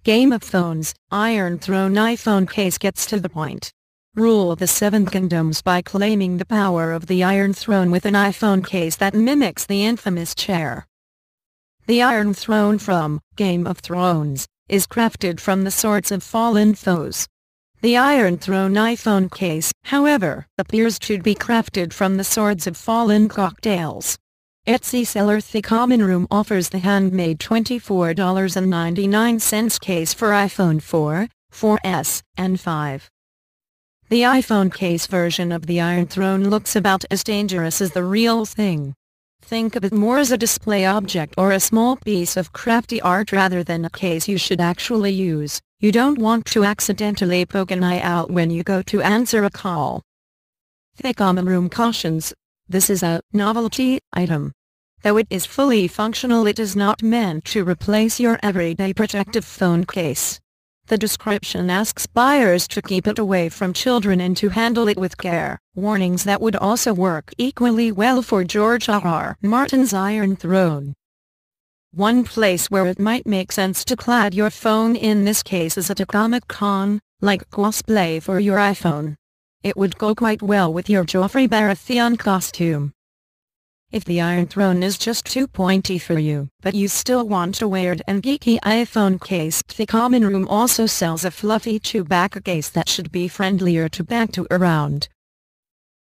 Game of Thrones, Iron Throne iPhone case gets to the point. Rule the Seven Kingdoms by claiming the power of the Iron Throne with an iPhone case that mimics the infamous chair. The Iron Throne from Game of Thrones is crafted from the swords of fallen foes. The Iron Throne iPhone case, however, appears to be crafted from the swords of fallen cocktails. Etsy seller The Common Room offers the handmade $24.99 case for iPhone 4, 4S, and 5. The iPhone case version of the Iron Throne looks about as dangerous as the real thing. Think of it more as a display object or a small piece of crafty art rather than a case you should actually use. You don't want to accidentally poke an eye out when you go to answer a call. The Common Room cautions, this is a novelty item. Though it is fully functional, it is not meant to replace your everyday protective phone case. The description asks buyers to keep it away from children and to handle it with care. Warnings that would also work equally well for George R.R. Martin's Iron Throne. One place where it might make sense to clad your phone in this case is at a Comic-Con, like cosplay for your iPhone. It would go quite well with your Joffrey Baratheon costume. If the Iron Throne is just too pointy for you, but you still want a weird and geeky iPhone case, The Common Room also sells a fluffy Chewbacca case that should be friendlier to bag to around.